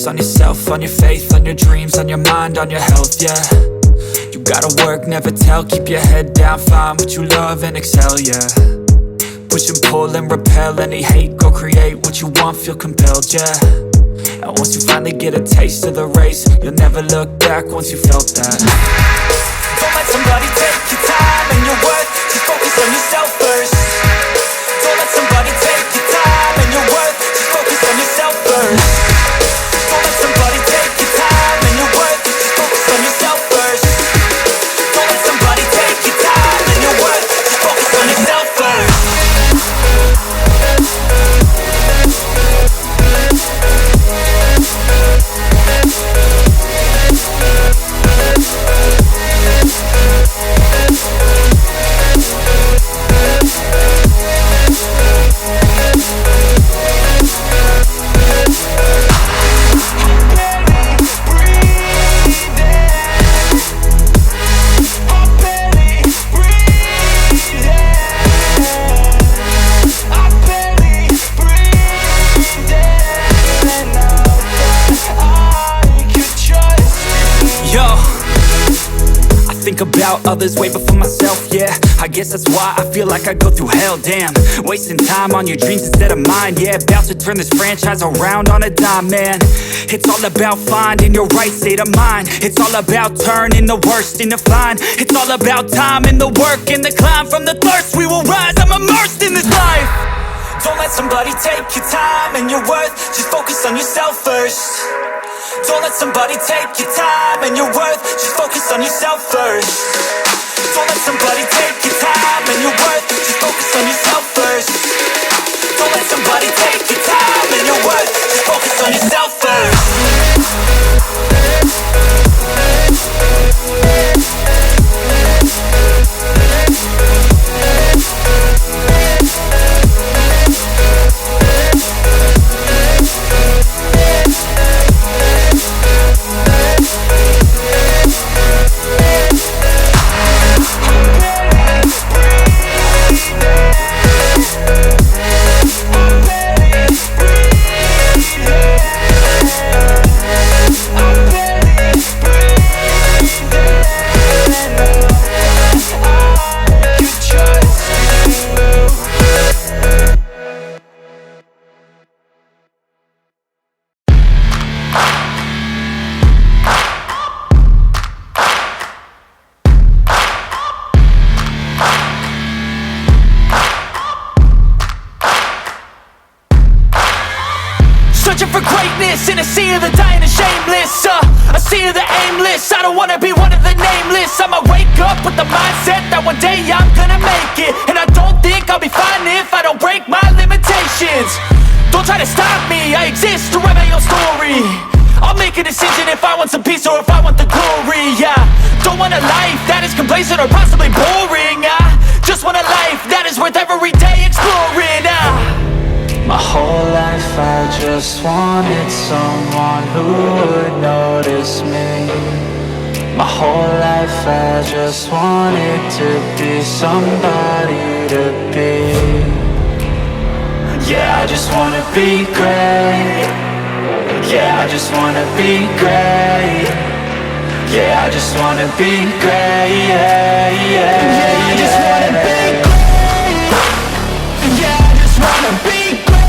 focus on yourself, on your faith, on your dreams, on your mind, on your health, yeah. You gotta work, never tell, keep your head down, find what you love and excel, yeah. Push and pull and repel any hate, go create what you want, feel compelled, yeah. And once you finally get a taste of the race, you'll never look back once you felt that. Don't let somebody take your time and your worth, just focus on yourself first. Don't let somebody take your time and your worth, just focus on yourself first. Don't let somebody take your time and your worth, just focus on yourself first. Don't let somebody take your time and your worth, just focus on yourself first. Think about others way before myself, yeah. I guess that's why I feel like I go through hell, damn. Wasting time on your dreams instead of mine, yeah. About to turn this franchise around on a dime, man. It's all about finding your right state of mind. It's all about turning the worst into fine. It's all about time and the work and the climb. From the thirst we will rise, I'm immersed in this life. Don't let somebody take your time and your worth, just focus on yourself first. Don't let somebody take your time and your worth, just focus on yourself first. Don't let somebody take your time and your worth, just focus on yourself first. Don't let somebody take your time and your worth, just focus on yourself first. Searching for greatness in a sea of the dying and shameless, a sea of the aimless. I don't wanna be one of the nameless. I'ma wake up with the mindset that one day I'm gonna make it. And I don't think I'll be fine if I don't break my limitations. Don't try to stop me, I exist to write my own story. I'll make a decision if I want some peace or if I want the glory, yeah. Don't want a life that is complacent or possibly boring, just want a life that is worth every day exploring, My whole life I just wanted someone who would notice me. My whole life I just wanted to be somebody to be. Yeah, I just wanna be great. Yeah, I just wanna be great. Yeah, I just wanna be great. Yeah, yeah, yeah, I just wanna be great. Yeah, I just wanna be great.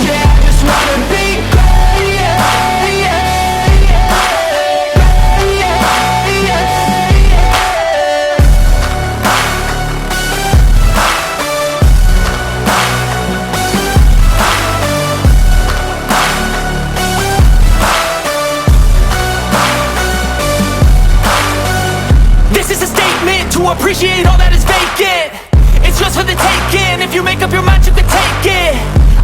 Yeah, I just wanna be great. Yeah, yeah, yeah, yeah, yeah. This is a statement to appreciate all that is vacant. It's yours for the taking. If you make up your mind, you can take it.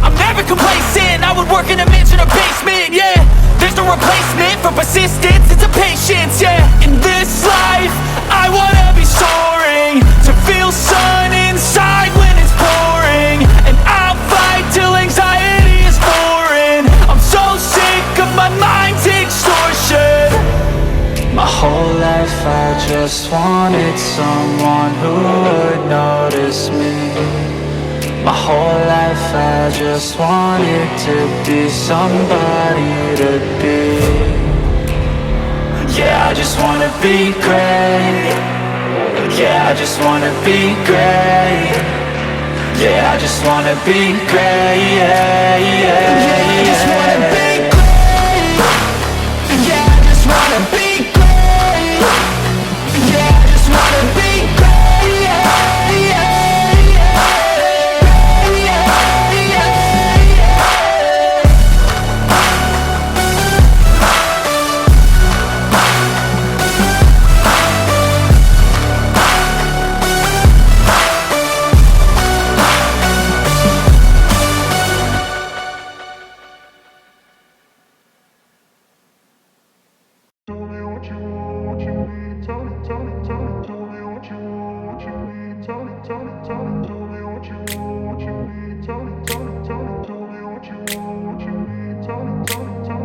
I'm never complacent. I would work in a mansion or basement, yeah. There's no replacement for persistence, it's a patience, yeah. In this life, I wanna be soaring, to feel sun inside when it's pouring. And I'll fight till anxiety is foreign. I'm so sick of my mind's extortion. My whole life I just wanted someone who would notice me. My whole life I just wanted to be somebody to be. Yeah, I just wanna be great. Yeah, I just wanna be great. Yeah, I just wanna be great. Yeah, yeah, yeah, I just wanna be great. Yeah, I just wanna be great. Yeah, I just wanna be great. Yeah, yeah, yeah, yeah, yeah, yeah.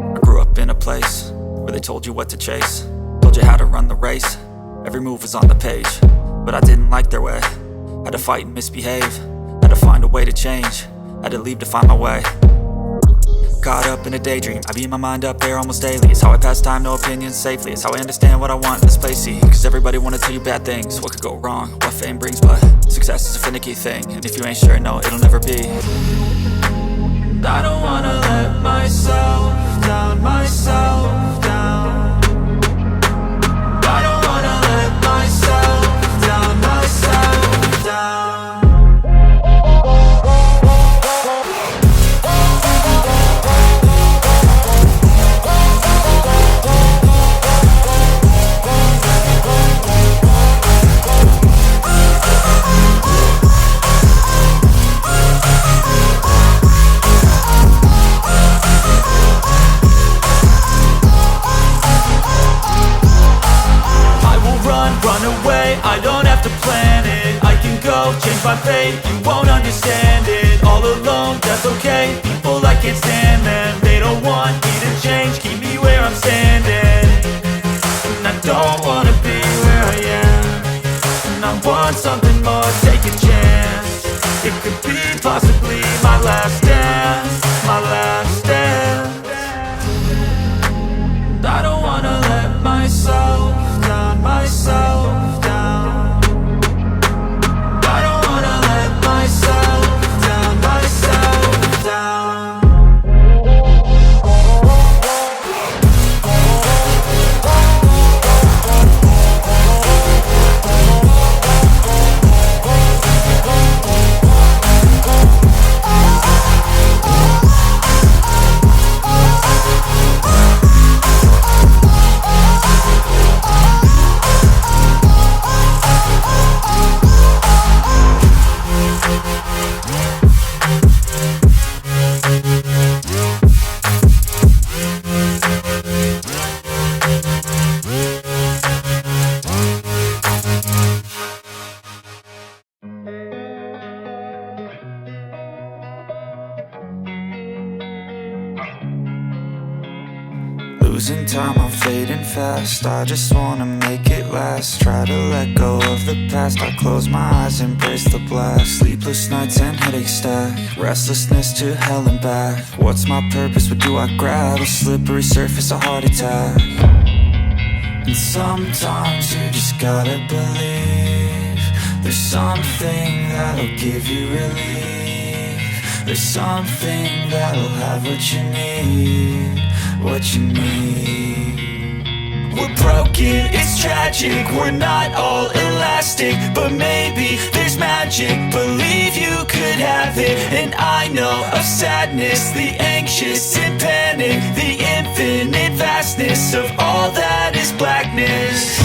I grew up in a place where they told you what to chase, told you how to run the race. Every move was on the page, but I didn't like their way. Had to fight and misbehave, had to find a way to change, had to leave to find my way. Caught up in a daydream, I beat my mind up there almost daily. It's how I pass time, no opinions safely. It's how I understand what I want in this place, see. Cause everybody wanna tell you bad things, what could go wrong, what fame brings. But success is a finicky thing, and if you ain't sure, no, it'll never be. I don't wanna let myself down, myself down. I don't wanna let myself down, myself down. Run away, I don't have to plan it. I can go, change my fate, you won't understand it. All alone, that's okay, people I can't stand them. They don't want me to change, keep me where I'm standing. And I don't wanna be where I am, and I want something more, take a chance. It could be possibly my last dance, my last dance. And I don't wanna let myself down, myself down. I don't wanna let myself down, myself down. Losing time, I'm fading fast. I just wanna make it last. Try to let go of the past. I close my eyes, embrace the blast. Sleepless nights and headaches stack. Restlessness to hell and back. What's my purpose? What do I grab? A slippery surface, a heart attack. And sometimes you just gotta believe there's something that'll give you relief. There's something that'll have what you need, what you need. We're broken, it's tragic, we're not all elastic, but maybe there's magic, believe you could have it. And I know of sadness, the anxious and panic, the infinite vastness of all that is blackness.